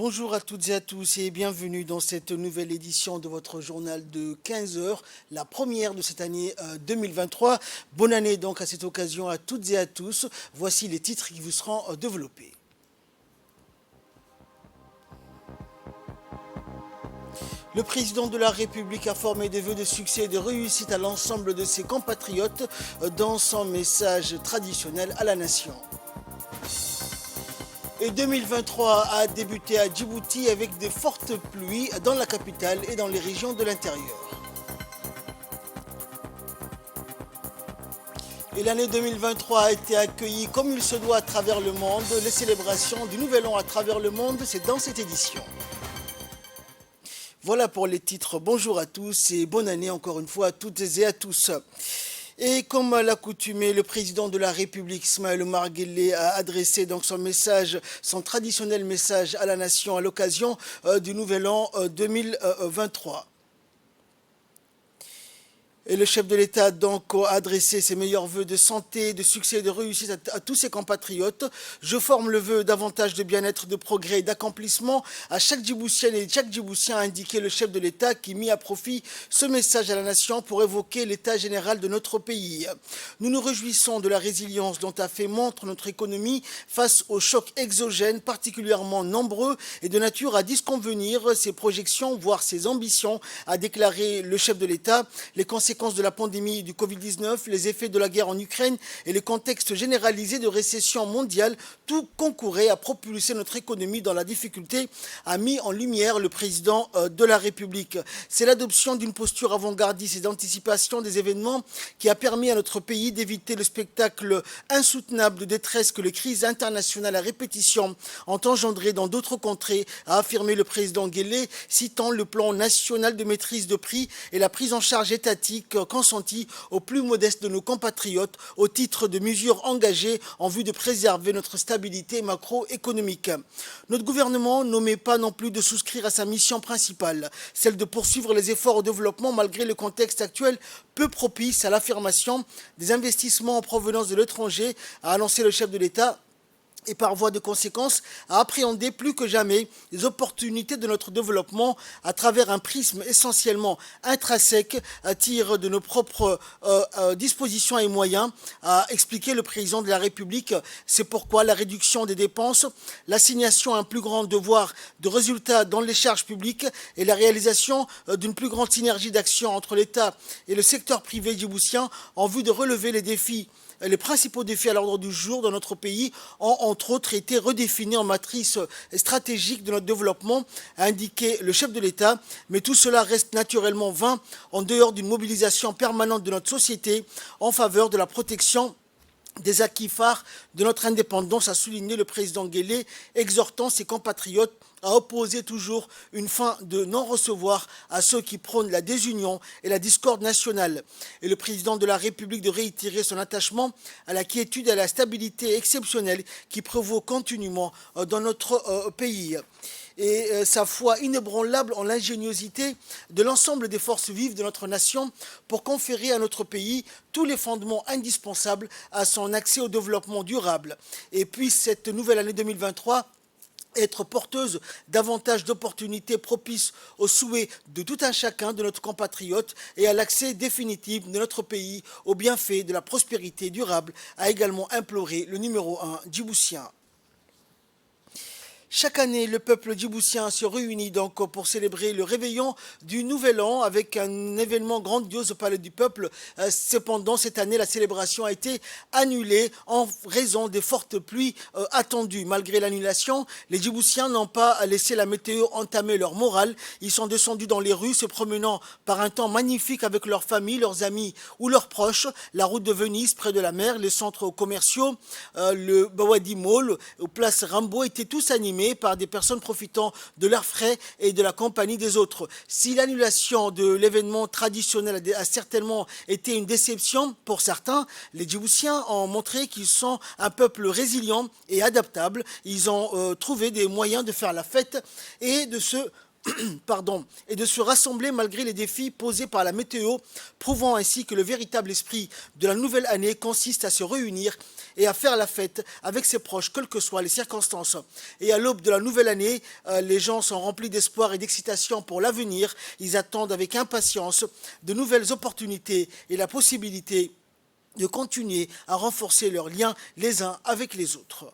Bonjour à toutes et à tous et bienvenue dans cette nouvelle édition de votre journal de 15 heures, la première de cette année 2023. Bonne année donc à cette occasion à toutes et à tous. Voici les titres qui vous seront développés. Le président de la République a formé des vœux de succès et de réussite à l'ensemble de ses compatriotes dans son message traditionnel à la nation. Et 2023 a débuté à Djibouti avec de fortes pluies dans la capitale et dans les régions de l'intérieur. Et l'année 2023 a été accueillie comme il se doit à travers le monde. Les célébrations du Nouvel An à travers le monde, c'est dans cette édition. Voilà pour les titres. Bonjour à tous et bonne année encore une fois à toutes et à tous. Et comme à l'accoutumée, le président de la République, Ismaël Omar Guelleh, a adressé donc son traditionnel message à la nation à l'occasion du Nouvel An 2023. Et le chef de l'État donc a adressé ses meilleurs vœux de santé, de succès et de réussite à tous ses compatriotes. Je forme le vœu davantage de bien-être, de progrès et d'accomplissement à chaque Djiboutienne et chaque Djiboutien, a indiqué le chef de l'État qui mit à profit ce message à la nation pour évoquer l'état général de notre pays. Nous nous réjouissons de la résilience dont a fait montre notre économie face aux chocs exogènes particulièrement nombreux et de nature à disconvenir ses projections, voire ses ambitions, a déclaré le chef de l'État. Les conséquences de la pandémie du Covid-19, les effets de la guerre en Ukraine et le contexte généralisé de récession mondiale, tout concourait à propulser notre économie dans la difficulté, a mis en lumière le président de la République. C'est l'adoption d'une posture avant-gardiste et d'anticipation des événements qui a permis à notre pays d'éviter le spectacle insoutenable de détresse que les crises internationales à répétition ont engendré dans d'autres contrées, a affirmé le président Guelleh, citant le plan national de maîtrise de prix et la prise en charge étatique consentis aux plus modestes de nos compatriotes au titre de mesures engagées en vue de préserver notre stabilité macroéconomique. Notre gouvernement n'omet pas non plus de souscrire à sa mission principale, celle de poursuivre les efforts au développement malgré le contexte actuel peu propice à l'affirmation des investissements en provenance de l'étranger, a annoncé le chef de l'État, et par voie de conséquence à appréhender plus que jamais les opportunités de notre développement à travers un prisme essentiellement intrinsèque à tir de nos propres dispositions et moyens, a expliqué le président de la République. C'est pourquoi la réduction des dépenses, l'assignation à un plus grand devoir de résultats dans les charges publiques et la réalisation d'une plus grande synergie d'action entre l'État et le secteur privé djiboutien en vue de relever les principaux défis à l'ordre du jour dans notre pays ont entre autres été redéfinis en matrice stratégique de notre développement, a indiqué le chef de l'État. Mais tout cela reste naturellement vain en dehors d'une mobilisation permanente de notre société en faveur de la protection des acquis phares de notre indépendance, a souligné le président Guelleh, exhortant ses compatriotes à opposer toujours une fin de non-recevoir à ceux qui prônent la désunion et la discorde nationale. Et le président de la République de réitérer son attachement à la quiétude et à la stabilité exceptionnelle qui prévaut continuellement dans notre pays. Et sa foi inébranlable en l'ingéniosité de l'ensemble des forces vives de notre nation pour conférer à notre pays tous les fondements indispensables à son accès au développement durable. Et puis cette nouvelle année 2023 être porteuse davantage d'opportunités propices aux souhaits de tout un chacun de notre compatriote et à l'accès définitif de notre pays aux bienfaits de la prospérité durable, a également imploré le numéro 1 djiboutien. Chaque année, le peuple djiboutien se réunit donc pour célébrer le réveillon du Nouvel An avec un événement grandiose au Palais du Peuple. Cependant, cette année, la célébration a été annulée en raison des fortes pluies attendues. Malgré l'annulation, les Djiboutiens n'ont pas laissé la météo entamer leur morale. Ils sont descendus dans les rues, se promenant par un temps magnifique avec leurs familles, leurs amis ou leurs proches. La route de Venise, près de la mer, les centres commerciaux, le Bawadi Mall, aux places Rimbaud étaient tous animés par des personnes profitant de leurs frais et de la compagnie des autres. Si l'annulation de l'événement traditionnel a certainement été une déception pour certains, les Djiboutiens ont montré qu'ils sont un peuple résilient et adaptable. Ils ont trouvé des moyens de faire la fête et de se et de se rassembler malgré les défis posés par la météo, prouvant ainsi que le véritable esprit de la nouvelle année consiste à se réunir et à faire la fête avec ses proches, quelles que soient les circonstances. Et à l'aube de la nouvelle année, les gens sont remplis d'espoir et d'excitation pour l'avenir. Ils attendent avec impatience de nouvelles opportunités et la possibilité de continuer à renforcer leurs liens les uns avec les autres.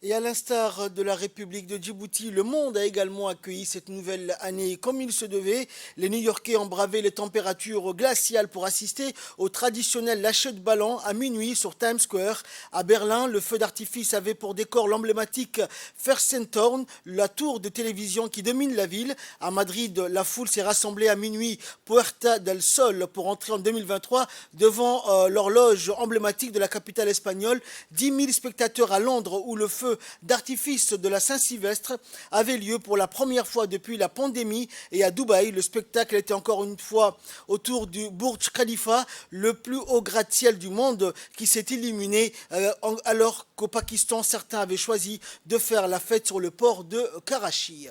Et à l'instar de la République de Djibouti, le monde a également accueilli cette nouvelle année comme il se devait. Les New-Yorkais ont bravé les températures glaciales pour assister au traditionnel lâcher de ballon à minuit sur Times Square. À Berlin, le feu d'artifice avait pour décor l'emblématique Fernsehturm, la tour de télévision qui domine la ville. À Madrid, la foule s'est rassemblée à minuit Puerta del Sol pour entrer en 2023 devant l'horloge emblématique de la capitale espagnole. 10 000 spectateurs à Londres où le feu d'artifice de la Saint-Sylvestre avait lieu pour la première fois depuis la pandémie, et à Dubaï, le spectacle était encore une fois autour du Burj Khalifa, le plus haut gratte-ciel du monde qui s'est illuminé alors qu'au Pakistan, certains avaient choisi de faire la fête sur le port de Karachi.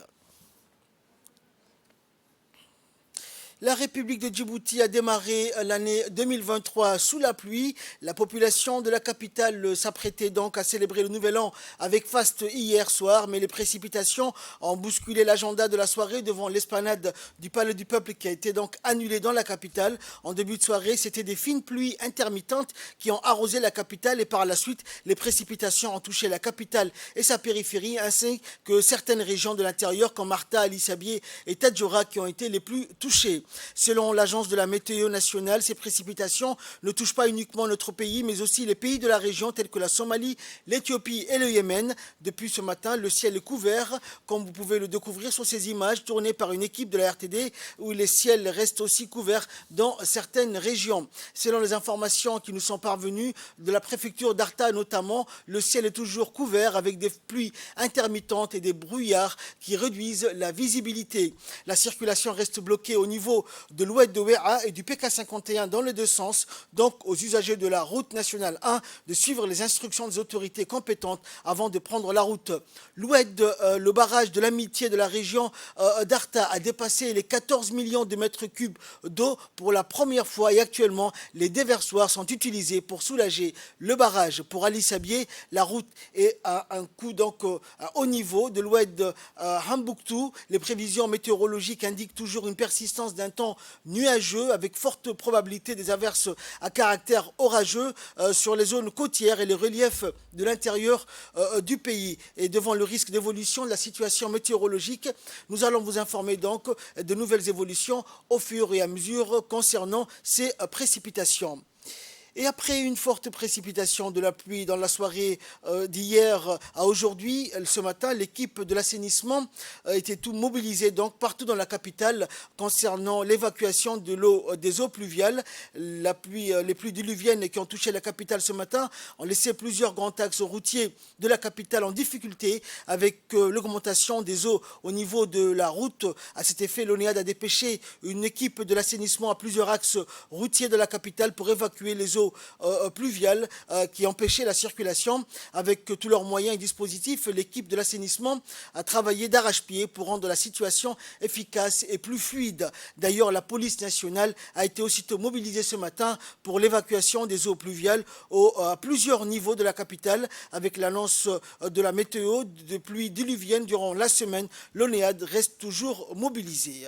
La République de Djibouti a démarré l'année 2023 sous la pluie. La population de la capitale s'apprêtait donc à célébrer le nouvel an avec faste hier soir, mais les précipitations ont bousculé l'agenda de la soirée devant l'esplanade du Palais du Peuple qui a été donc annulée dans la capitale. En début de soirée, c'était des fines pluies intermittentes qui ont arrosé la capitale et par la suite, les précipitations ont touché la capitale et sa périphérie ainsi que certaines régions de l'intérieur comme Marta, Ali Sabié et Tadjoura qui ont été les plus touchées. Selon l'agence de la météo nationale, ces précipitations ne touchent pas uniquement notre pays, mais aussi les pays de la région tels que la Somalie, l'Éthiopie et le Yémen. Depuis ce matin, le ciel est couvert, comme vous pouvez le découvrir sur ces images tournées par une équipe de la RTD, où les ciels restent aussi couverts dans certaines régions. Selon les informations qui nous sont parvenues de la préfecture d'Arta notamment, le ciel est toujours couvert avec des pluies intermittentes et des brouillards qui réduisent la visibilité. La circulation reste bloquée au niveau de l'oued de Ouéa et du PK51 dans les deux sens, donc aux usagers de la route nationale 1 de suivre les instructions des autorités compétentes avant de prendre la route. L'oued, le barrage de l'amitié de la région d'Arta a dépassé les 14 millions de mètres cubes d'eau pour la première fois et actuellement les déversoirs sont utilisés pour soulager le barrage. Pour Ali Sabié, la route est à un coût donc à haut niveau de l'oued Hambouctou. Les prévisions météorologiques indiquent toujours une persistance d'un temps nuageux avec forte probabilité des averses à caractère orageux sur les zones côtières et les reliefs de l'intérieur du pays. Et devant le risque d'évolution de la situation météorologique, nous allons vous informer donc de nouvelles évolutions au fur et à mesure concernant ces précipitations. Et après une forte précipitation de la pluie dans la soirée d'hier à aujourd'hui, ce matin, l'équipe de l'assainissement était tout mobilisée donc partout dans la capitale concernant l'évacuation de l'eau des eaux pluviales. Les pluies diluviennes qui ont touché la capitale ce matin ont laissé plusieurs grands axes routiers de la capitale en difficulté avec l'augmentation des eaux au niveau de la route. À cet effet, l'ONEAD a dépêché une équipe de l'assainissement à plusieurs axes routiers de la capitale pour évacuer les eaux pluviales qui empêchaient la circulation. Avec tous leurs moyens et dispositifs, l'équipe de l'assainissement a travaillé d'arrache-pied pour rendre la situation efficace et plus fluide. D'ailleurs, la police nationale a été aussitôt mobilisée ce matin pour l'évacuation des eaux pluviales à plusieurs niveaux de la capitale. Avec l'annonce de la météo de pluie diluvienne durant la semaine, l'ONEAD reste toujours mobilisée.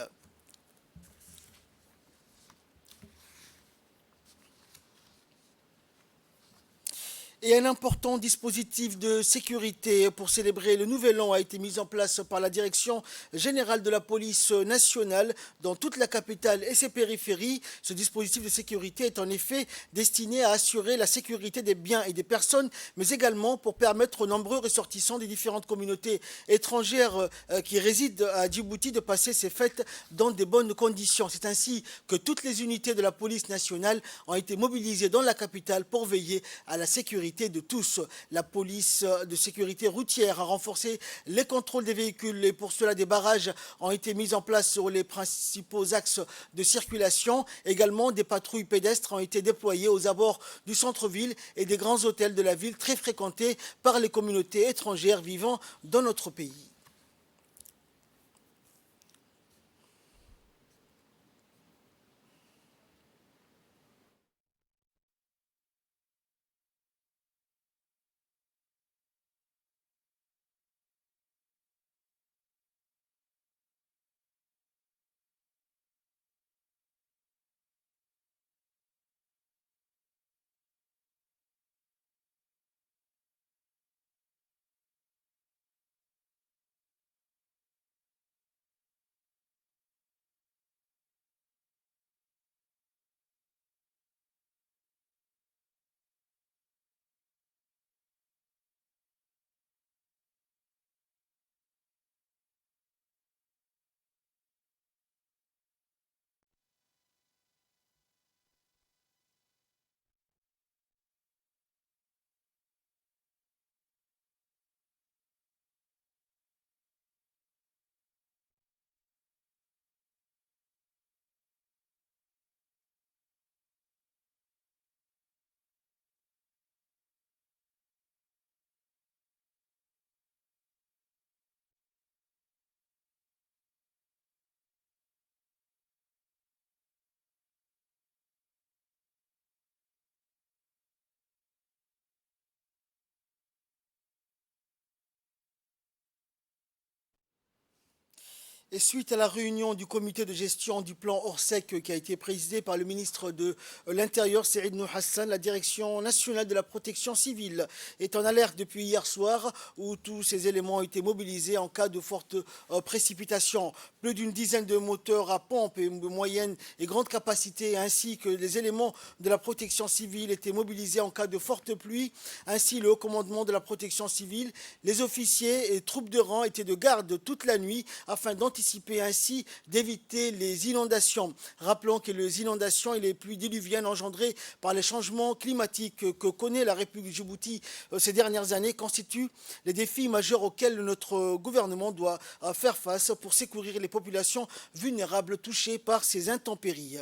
Et un important dispositif de sécurité pour célébrer le Nouvel An a été mis en place par la Direction générale de la police nationale dans toute la capitale et ses périphéries. Ce dispositif de sécurité est en effet destiné à assurer la sécurité des biens et des personnes, mais également pour permettre aux nombreux ressortissants des différentes communautés étrangères qui résident à Djibouti de passer ces fêtes dans de bonnes conditions. C'est ainsi que toutes les unités de la police nationale ont été mobilisées dans la capitale pour veiller à la sécurité de tous. La police de sécurité routière a renforcé les contrôles des véhicules et pour cela des barrages ont été mis en place sur les principaux axes de circulation. Également des patrouilles pédestres ont été déployées aux abords du centre-ville et des grands hôtels de la ville très fréquentés par les communautés étrangères vivant dans notre pays. Et suite à la réunion du comité de gestion du plan Orsec qui a été présidé par le ministre de l'Intérieur, Saïd Nour Hassan, la Direction nationale de la protection civile est en alerte depuis hier soir où tous ces éléments ont été mobilisés en cas de fortes précipitations. Plus d'une dizaine de moteurs à pompe et de moyenne et grande capacité ainsi que les éléments de la protection civile étaient mobilisés en cas de forte pluie. Ainsi, le haut commandement de la protection civile, les officiers et troupes de rang étaient de garde toute la nuit afin d'anticiper ainsi d'éviter les inondations. Rappelons que les inondations et les pluies diluviennes engendrées par les changements climatiques que connaît la République de Djibouti ces dernières années constituent les défis majeurs auxquels notre gouvernement doit faire face pour secourir les populations vulnérables touchées par ces intempéries.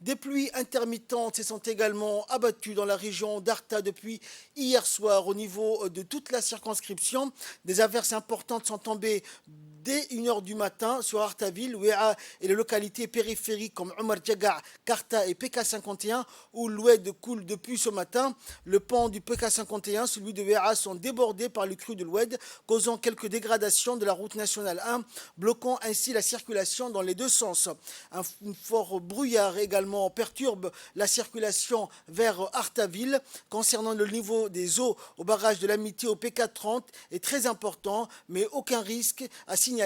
Des pluies intermittentes se sont également abattues dans la région d'Arta depuis hier soir au niveau de toute la circonscription. Des averses importantes sont tombées dès 1 h du matin sur Artaville, Ouéa et les localités périphériques comme Omar Djaga, Karta et PK51 où l'Oued coule depuis ce matin. Le pont du PK51, celui de Ouéa sont débordés par le cru de l'Oued, causant quelques dégradations de la route nationale 1, bloquant ainsi la circulation dans les deux sens. Un fort brouillard également perturbe la circulation vers Artaville. Concernant le niveau des eaux au barrage de l'Amitié au PK30 est très important, mais aucun risque à signaler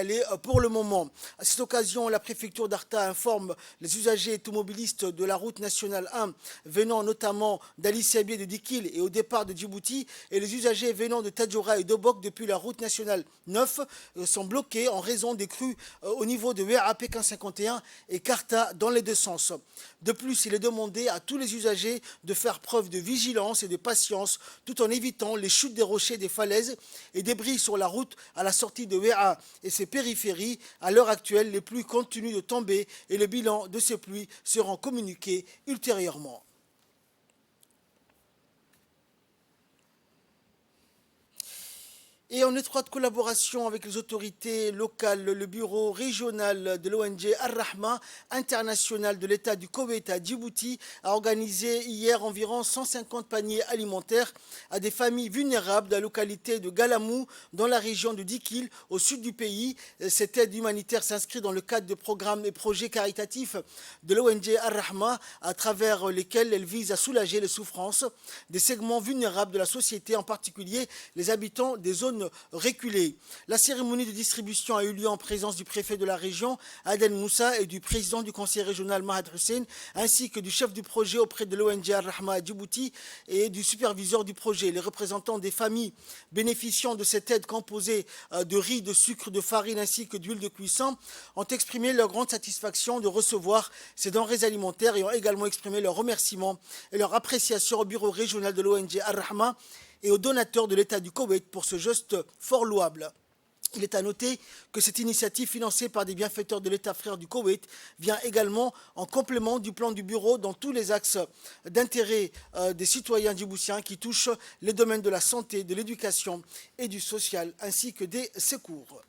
pour le moment. À cette occasion, la préfecture d'Arta informe les usagers automobilistes de la route nationale 1 venant notamment d'Ali Sabié de Dikil et au départ de Djibouti et les usagers venant de Tadjoura et d'Obok depuis la route nationale 9 sont bloqués en raison des crues au niveau de WA Pékin 51 et Karta dans les deux sens. De plus, il est demandé à tous les usagers de faire preuve de vigilance et de patience tout en évitant les chutes des rochers, des falaises et débris sur la route à la sortie de WA et ses périphéries. À l'heure actuelle, les pluies continuent de tomber et le bilan de ces pluies seront communiqués ultérieurement. Et en étroite collaboration avec les autorités locales, le bureau régional de l'ONG Ar-Rahma international de l'État du Koweït à Djibouti a organisé hier environ 150 paniers alimentaires à des familles vulnérables de la localité de Galamou dans la région de Dikil au sud du pays. Cette aide humanitaire s'inscrit dans le cadre de programmes et projets caritatifs de l'ONG Ar-Rahma à travers lesquels elle vise à soulager les souffrances des segments vulnérables de la société, en particulier les habitants des zones reculées. La cérémonie de distribution a eu lieu en présence du préfet de la région, Aden Moussa, et du président du conseil régional, Mahad Hussein, ainsi que du chef du projet auprès de l'ONG Ar-Rahma à Djibouti et du superviseur du projet. Les représentants des familles bénéficiant de cette aide composée de riz, de sucre, de farine ainsi que d'huile de cuisson ont exprimé leur grande satisfaction de recevoir ces denrées alimentaires et ont également exprimé leur remerciement et leur appréciation au bureau régional de l'ONG Ar-Rahma et aux donateurs de l'État du Koweït pour ce geste fort louable. Il est à noter que cette initiative financée par des bienfaiteurs de l'État frère du Koweït vient également en complément du plan du bureau dans tous les axes d'intérêt des citoyens djiboutiens qui touchent les domaines de la santé, de l'éducation et du social, ainsi que des secours.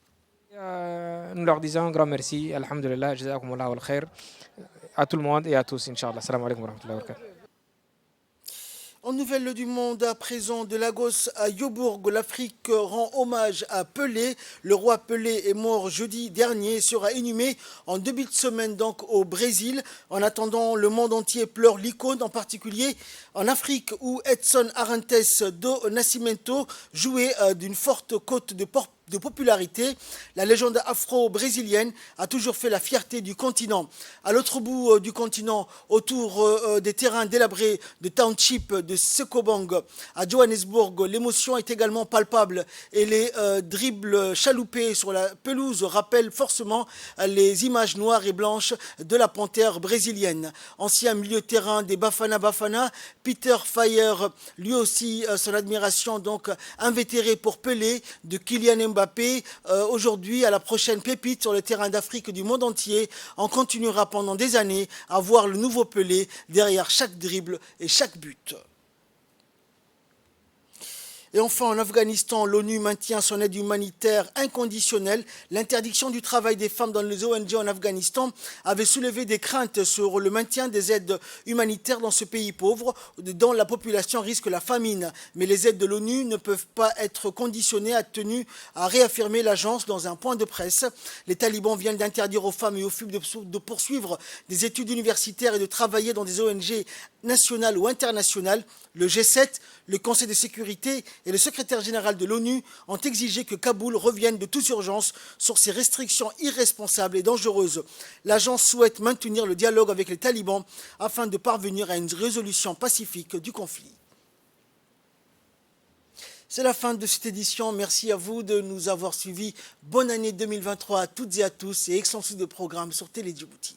Nous leur disons un grand merci, alhamdulillah, jazakumullah wal khair, à tout le monde et à tous, Inch'Allah. Salam alaikum wa rahmatullahi wa barakatuh. En nouvelles du monde, à présent de Lagos à Yobourg, l'Afrique rend hommage à Pelé. Le roi Pelé est mort jeudi dernier et sera inhumé en début de semaine donc au Brésil. En attendant, le monde entier pleure l'icône, en particulier en Afrique où Edson Arantes do Nascimento jouait d'une forte cote de popularité. La légende afro-brésilienne a toujours fait la fierté du continent. À l'autre bout du continent, autour des terrains délabrés de Township de Sekobang à Johannesburg, l'émotion est également palpable et les dribbles chaloupés sur la pelouse rappellent forcément les images noires et blanches de la panthère brésilienne. Ancien milieu de terrain des Bafana Bafana, Peter Fire, lui aussi son admiration donc invétérée pour Pelé, de Kylian Mbappé, aujourd'hui à la prochaine pépite sur le terrain d'Afrique du monde entier. On continuera pendant des années à voir le nouveau Pelé derrière chaque dribble et chaque but. Et enfin, en Afghanistan, l'ONU maintient son aide humanitaire inconditionnelle. L'interdiction du travail des femmes dans les ONG en Afghanistan avait soulevé des craintes sur le maintien des aides humanitaires dans ce pays pauvre, dont la population risque la famine. Mais les aides de l'ONU ne peuvent pas être conditionnées, a tenu à réaffirmer l'agence dans un point de presse. Les talibans viennent d'interdire aux femmes et aux filles de poursuivre des études universitaires et de travailler dans des ONG nationales ou internationales. Le G7, le Conseil de sécurité et le secrétaire général de l'ONU ont exigé que Kaboul revienne de toute urgence sur ces restrictions irresponsables et dangereuses. L'agence souhaite maintenir le dialogue avec les talibans afin de parvenir à une résolution pacifique du conflit. C'est la fin de cette édition. Merci à vous de nous avoir suivis. Bonne année 2023 à toutes et à tous et excellent suite de programme sur Télé Djibouti.